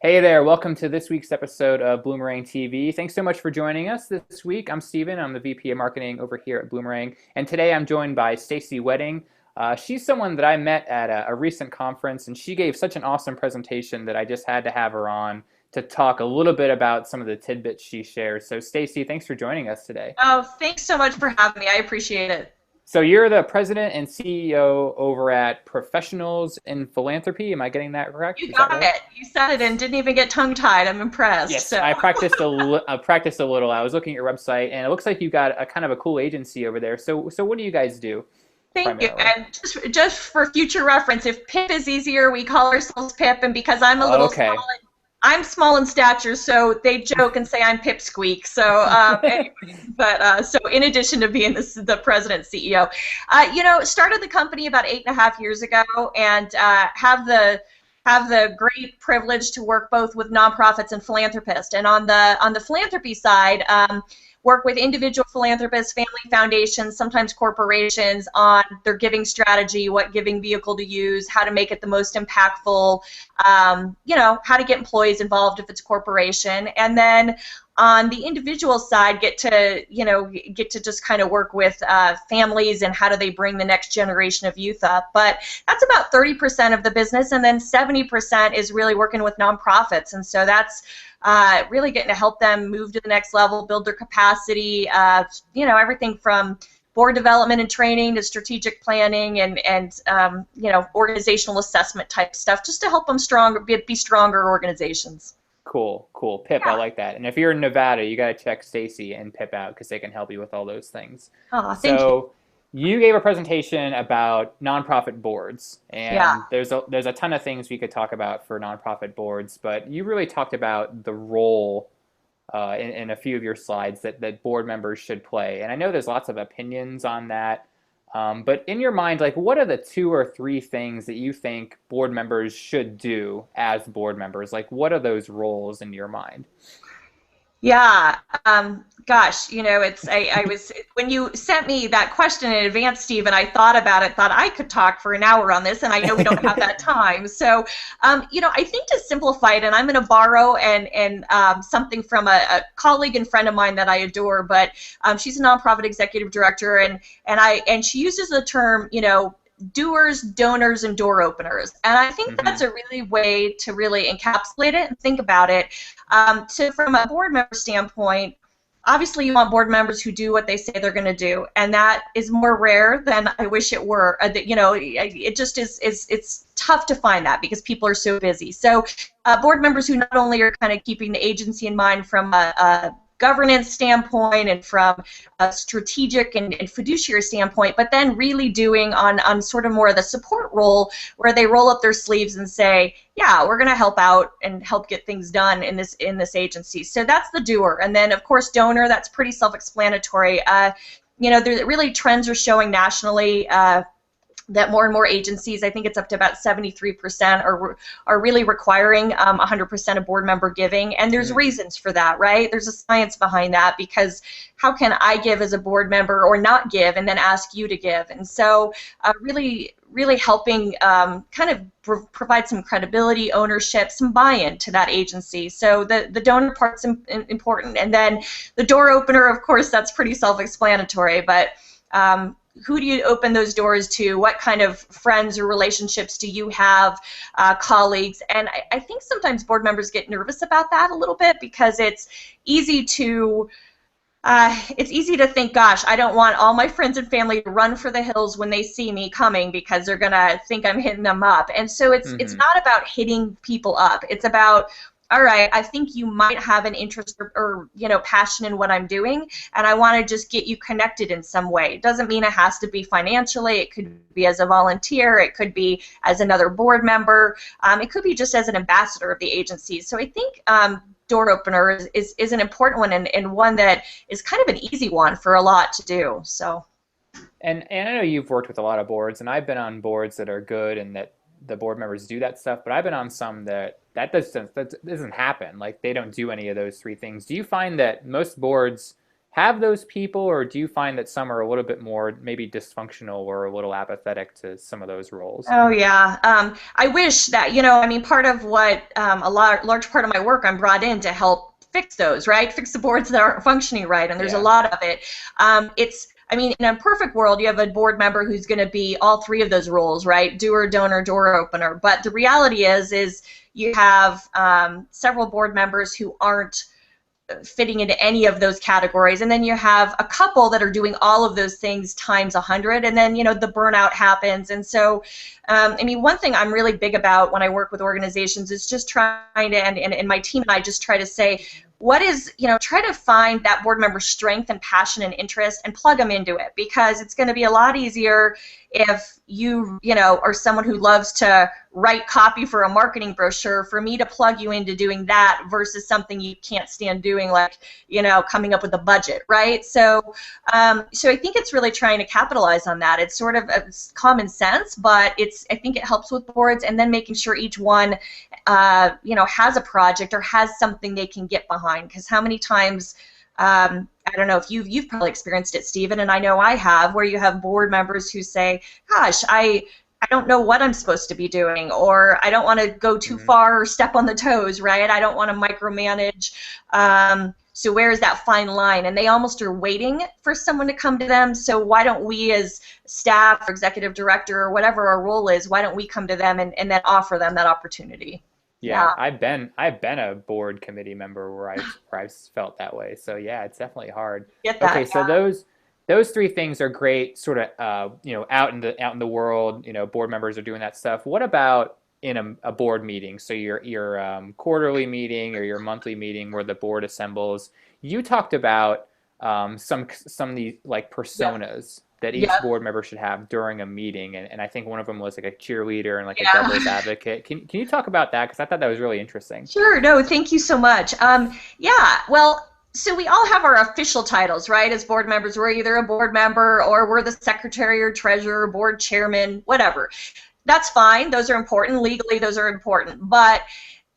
Hey there, welcome to this week's episode of Bloomerang TV. Thanks so much for joining us this week. I'm Steven, I'm the VP of Marketing over here at Bloomerang, and today I'm joined by Stacey Wedding. She's someone that I met at a recent conference, and she gave such an awesome presentation that I just had to have her on to talk a little bit about some of the tidbits she shares. So Stacey, thanks for joining us today. Oh, thanks so much for having me. I appreciate it. So you're the president and CEO over at Professionals in Philanthropy. Am I getting that correct? You Is that got right? it. You said it and didn't even get tongue-tied. I'm impressed. Yes, So, I practiced a little. I was looking at your website, and it looks like you got a kind of a cool agency over there. So what do you guys do thank you. primarily? And just for future reference, if PIP is easier, we call ourselves PIP. And because I'm a little small, Okay. I'm small in stature, so they joke and say I'm Pipsqueak. So, anyway, so in addition to being the president CEO, started the company about 8.5 years ago, and have the great privilege to work both with nonprofits and philanthropists. And on the philanthropy side, work with individual philanthropists, family foundations, sometimes corporations on their giving strategy, what giving vehicle to use, how to make it the most impactful, how to get employees involved if it's a corporation, and then on the individual side, get to just kind of work with families and how do they bring the next generation of youth up. But that's about 30% of the business, and then 70% is really working with nonprofits, and so that's really getting to help them move to the next level, build their capacity, everything from board development and training to strategic planning and organizational assessment type stuff, just to help them be stronger organizations. Cool, cool. Pip, I Yeah. like that. And if you're in Nevada, you got to check Stacy and Pip out because they can help you with all those things. Oh, thank you. So you gave a presentation about nonprofit boards, Yeah. and there's a ton of things we could talk about for nonprofit boards, but you really talked about the role in a few of your slides that board members should play. And I know there's lots of opinions on that. But in your mind, like, what are the two or three things that you think board members should do as board members? Like, what are those roles in your mind? Yeah, gosh, I was when you sent me that question in advance, Steve, and I thought about it, thought I could talk for an hour on this, and I know we don't have that time. So, I think to simplify it, and I'm going to borrow and something from a colleague and friend of mine that I adore, but she's a nonprofit executive director, and she uses the term, doers, donors, and door openers. And I think Hmm. that's a really way to really encapsulate it and think about it. So from a board member standpoint, obviously you want board members who do what they say they're going to do, and that is more rare than I wish it were. It just it's tough to find that because people are so busy. So board members who not only are kind of keeping the agency in mind from a governance standpoint and from a strategic and fiduciary standpoint, but then really doing on sort of more of the support role where they roll up their sleeves and say, yeah, we're going to help out and help get things done in this agency. So that's the doer. And then, of course, donor, that's pretty self-explanatory. There really trends are showing nationally that more and more agencies, I think it's up to about 73%, are really requiring 100% of board member giving, and there's reasons for that, right? There's a science behind that, because how can I give as a board member or not give and then ask you to give? And so really helping kind of provide some credibility, ownership, some buy-in to that agency. So the donor part's important, and then the door opener, of course, that's pretty self-explanatory, but who do you open those doors to? What kind of friends or relationships do you have, colleagues? And I think sometimes board members get nervous about that a little bit, because it's easy to think, gosh, I don't want all my friends and family to run for the hills when they see me coming because they're gonna think I'm hitting them up. And so it's Hmm. not about hitting people up. It's about, all right, I think you might have an interest or passion in what I'm doing, and I want to just get you connected in some way. It doesn't mean it has to be financially. It could be as a volunteer. It could be as another board member. It could be just as an ambassador of the agency. So I think door opener is an important one, and one that is kind of an easy one for a lot to do. So. And I know you've worked with a lot of boards, and I've been on boards that are good and that the board members do that stuff, but I've been on some that doesn't happen. Like, they don't do any of those three things. Do you find that most boards have those people, or do you find that some are a little bit more maybe dysfunctional or a little apathetic to some of those roles? Oh yeah. I wish that, I mean, part of what large part of my work, I'm brought in to help fix those, right? Fix the boards that aren't functioning right, and there's a Yeah. lot of it. I mean, in a perfect world, you have a board member who's going to be all three of those roles, right? Doer, donor, door opener. But the reality is you have several board members who aren't fitting into any of those categories, and then you have a couple that are doing all of those things times 100, and then the burnout happens. And so I mean, one thing I'm really big about when I work with organizations is just trying to, and my team and I just try to say, what is, try to find that board member's strength and passion and interest and plug them into it, because it's going to be a lot easier if you are someone who loves to write copy for a marketing brochure, for me to plug you into doing that versus something you can't stand doing, like, coming up with a budget, right? So so I think it's really trying to capitalize on that. It's sort of it's common sense, but I think it helps with boards, and then making sure each one has a project or has something they can get behind. Because how many times, I don't know if you've probably experienced it, Stephen, and I know I have, where you have board members who say, gosh, I don't know what I'm supposed to be doing, or I don't want to go too far or step on the toes, right? I don't want to micromanage. So where's that fine line? And they almost are waiting for someone to come to them. So why don't we, as staff or executive director or whatever our role is, why don't we come to them and then offer them that opportunity? Yeah, I've been a board committee member where I've felt that way. So yeah, it's definitely hard. Get that? Okay, so those three things are great, sort of out in the world, board members are doing that stuff. What about in a board meeting? So your quarterly meeting or your monthly meeting where the board assembles. You talked about some of these like personas that each board member should have during a meeting, and I think one of them was like a cheerleader and like a devil's advocate. Can you talk about that? Because I thought that was really interesting. Sure. No, thank you so much. Yeah, well, so we all have our official titles, right? As board members, we're either a board member or we're the secretary or treasurer, board chairman, whatever. That's fine. Those are important. Legally, those are important. But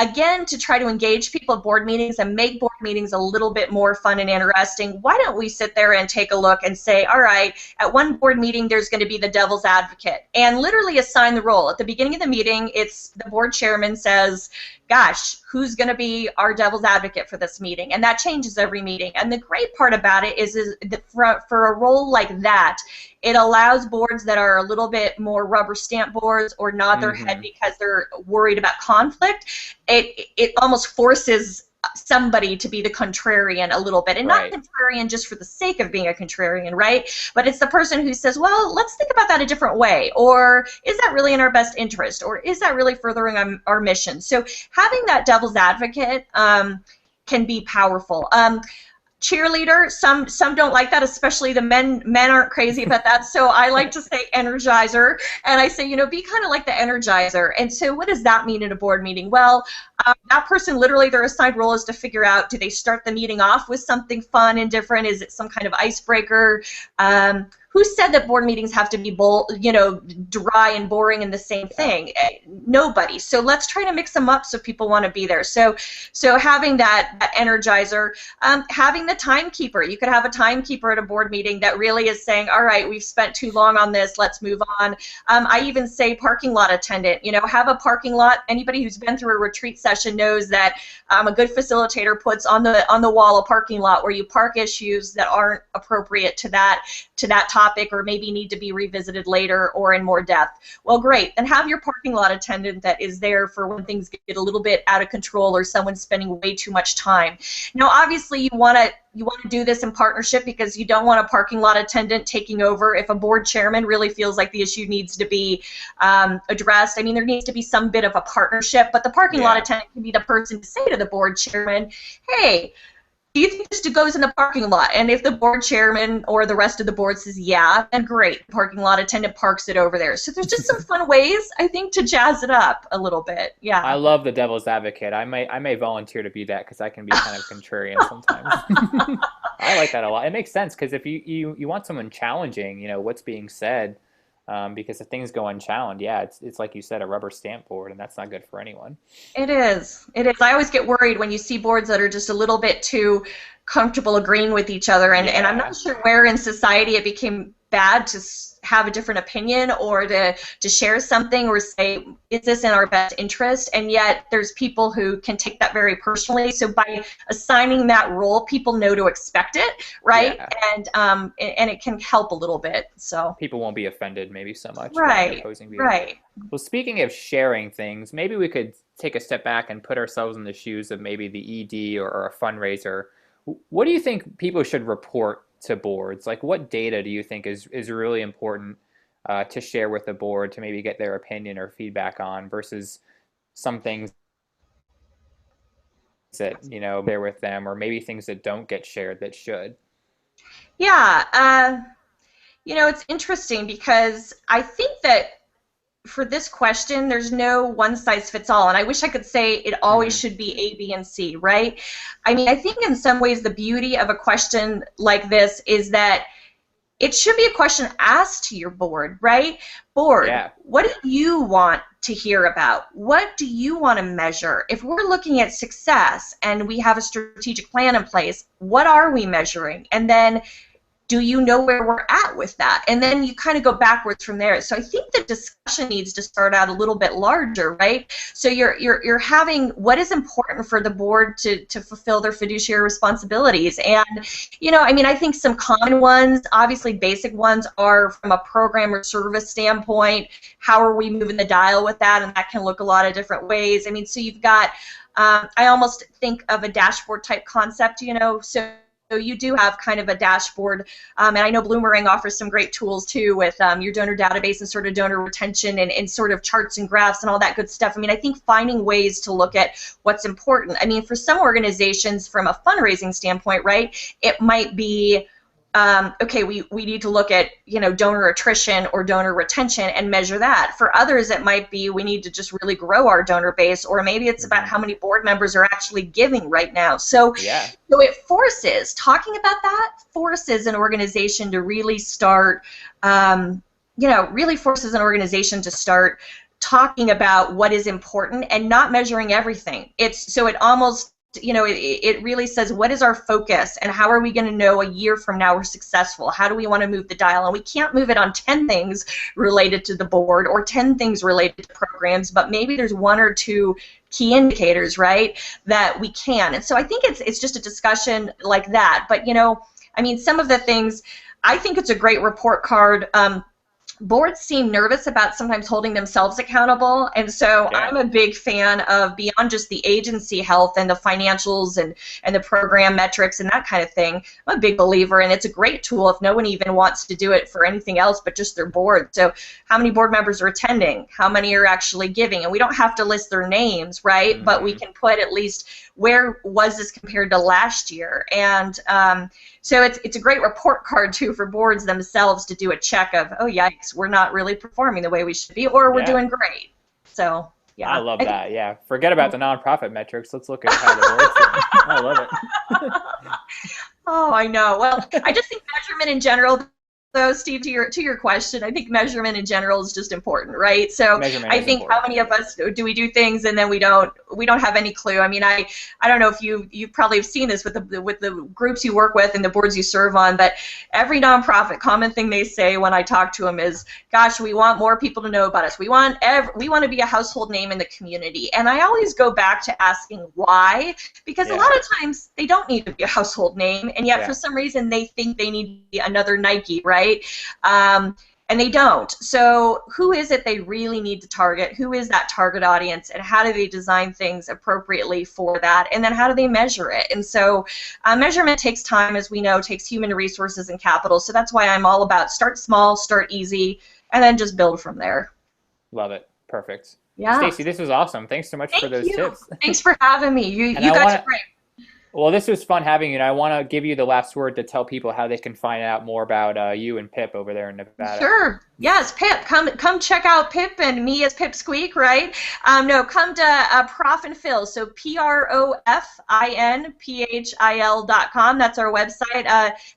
again, to try to engage people at board meetings and make board meetings a little bit more fun and interesting, why don't we sit there and take a look and say, all right, at one board meeting, there's going to be the devil's advocate, and literally assign the role. At the beginning of the meeting, it's the board chairman says, gosh, who's going to be our devil's advocate for this meeting? And that changes every meeting. And the great part about it is that for a role like that, it allows boards that are a little bit more rubber stamp boards or nod their head because they're worried about conflict. It almost forces somebody to be the contrarian a little bit, and not contrarian just for the sake of being a contrarian, right? But it's the person who says, well, let's think about that a different way, or is that really in our best interest, or is that really furthering our mission? So having that devil's advocate can be powerful. Cheerleader, some don't like that, especially the men. Men aren't crazy about that, so I like to say energizer, and I say, be kind of like the energizer. And so what does that mean in a board meeting? Well, that person, literally their assigned role is to figure out, do they start the meeting off with something fun and different? Is it some kind of icebreaker? Who said that board meetings have to be dry and boring and the same thing? Nobody. So let's try to mix them up so people want to be there. So having that energizer, having the timekeeper. You could have a timekeeper at a board meeting that really is saying, all right, we've spent too long on this, let's move on. I even say parking lot attendant. Have a parking lot. Anybody who's been through a retreat session knows that a good facilitator puts on the wall a parking lot where you park issues that aren't appropriate to that topic, or maybe need to be revisited later or in more depth. Well, great. Then have your parking lot attendant that is there for when things get a little bit out of control or someone's spending way too much time. Now, obviously, you want to do this in partnership, because you don't want a parking lot attendant taking over if a board chairman really feels like the issue needs to be addressed. I mean, there needs to be some bit of a partnership, but the parking lot attendant can be the person to say to the board chairman, hey, do you think this goes in the parking lot? And if the board chairman or the rest of the board says yeah, then great. The parking lot attendant parks it over there. So there's just some fun ways, I think, to jazz it up a little bit. Yeah. I love the devil's advocate. I may volunteer to be that, because I can be kind of contrarian sometimes. I like that a lot. It makes sense, because if you want someone challenging, what's being said, because if things go unchallenged, it's like you said, a rubber stamp board, and that's not good for anyone. It is. It is. I always get worried when you see boards that are just a little bit too comfortable agreeing with each other. And I'm not sure where in society it became bad to have a different opinion or to share something or say, is this in our best interest? And yet there's people who can take that very personally. So by assigning that role, people know to expect it, right? Yeah. And it can help a little bit. So people won't be offended maybe so much. Right, opposing views. Right. Well, speaking of sharing things, maybe we could take a step back and put ourselves in the shoes of maybe the ED or a fundraiser. What do you think people should report to boards? Like, what data do you think is really important to share with the board to maybe get their opinion or feedback on versus some things that, bear with them, or maybe things that don't get shared that should? Yeah, it's interesting because I think that for this question, there's no one size fits all, and I wish I could say it always should be A, B, and C, right? I mean, I think in some ways the beauty of a question like this is that it should be a question asked to your board, right? Board, what do you want to hear about? What do you want to measure? If we're looking at success and we have a strategic plan in place, what are we measuring? And then do you know where we're at with that? And then you kind of go backwards from there. So I think the discussion needs to start out a little bit larger, right? So you're having what is important for the board to fulfill their fiduciary responsibilities. And, I mean, I think some common ones, obviously basic ones, are from a program or service standpoint, how are we moving the dial with that? And that can look a lot of different ways. I mean, so you've got, I almost think of a dashboard type concept, so you do have kind of a dashboard, and I know Bloomerang offers some great tools too with your donor database and sort of donor retention and sort of charts and graphs and all that good stuff. I mean, I think finding ways to look at what's important. I mean, for some organizations from a fundraising standpoint, right, it might be, okay, we need to look at, donor attrition or donor retention and measure that. For others, it might be we need to just really grow our donor base, or maybe it's about how many board members are actually giving right now. So, so it forces, talking about that forces an organization to really start, really forces an organization to start talking about what is important and not measuring everything. So it almost, it really says, what is our focus and how are we going to know a year from now we're successful? How do we want to move the dial? And we can't move it on 10 things related to the board or 10 things related to programs, but maybe there's one or two key indicators, right, that we can. And so I think it's just a discussion like that. But, I mean, some of the things, I think it's a great report card. Boards seem nervous about sometimes holding themselves accountable, and so I'm a big fan of, beyond just the agency health and the financials and the program metrics and that kind of thing, I'm a big believer, and it's a great tool if no one even wants to do it for anything else but just their board. So how many board members are attending? How many are actually giving? And we don't have to list their names, right? But we can put at least where was this compared to last year. And so it's a great report card, too, for boards themselves to do a check of, oh, yikes, we're not really performing the way we should be, or we're doing great. So, yeah. I love that, yeah. Forget about the nonprofit metrics. Let's look at how the board's doing. I love it. Oh, I know. Well, I just think measurement in general, though, Steve, to your question, I think measurement in general is just important, right? So I think how many of us do we do things and then we don't have any clue. I mean, I don't know if you probably have seen this with the groups you work with and the boards you serve on, but every nonprofit, common thing they say when I talk to them is, gosh, we want more people to know about us. We want to be a household name in the community. And I always go back to asking why, because a lot of times they don't need to be a household name, and yet for some reason they think they need to be another Nike, right? And they don't. So who is it they really need to target? Who is that target audience? And how do they design things appropriately for that? And then how do they measure it? And so measurement takes time, as we know, takes human resources and capital. So that's why I'm all about start small, start easy, and then just build from there. Love it. Perfect. Yeah. Stacey, this was awesome. Thanks so much for those tips. Thanks for having me. You guys are great. Well, this was fun having you, and I want to give you the last word to tell people how they can find out more about you and Pip over there in Nevada. Sure. Yes, Pip, come check out Pip and me as Pip Squeak, right? No, come to Prof and Phil, so PROFINPHIL.com. That's our website.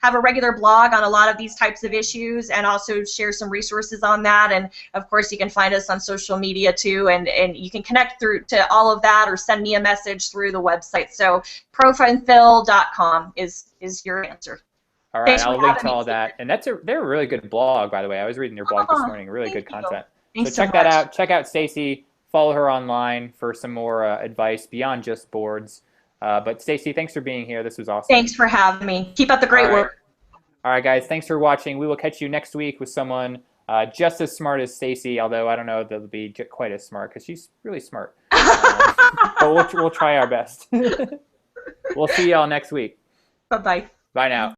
Have a regular blog on a lot of these types of issues, and also share some resources on that. And of course, you can find us on social media too, and you can connect through to all of that, or send me a message through the website. So profinphil.com is your answer. All right, Thanks for I'll link having to me. all that. And they're a really good blog, by the way. I was reading your blog this Oh, morning. Really thank good you. content. So Thanks so check that much. out. Check out Stacey. Follow her online for some more advice beyond just boards. But Stacey, thanks for being here. This was awesome. Thanks for having me. Keep up the All great right. work. All right, guys. Thanks for watching. We will catch you next week with someone just as smart as Stacey, although I don't know if they'll be quite as smart because she's really smart. But we'll try our best. We'll see y'all next week. Bye-bye. Bye now.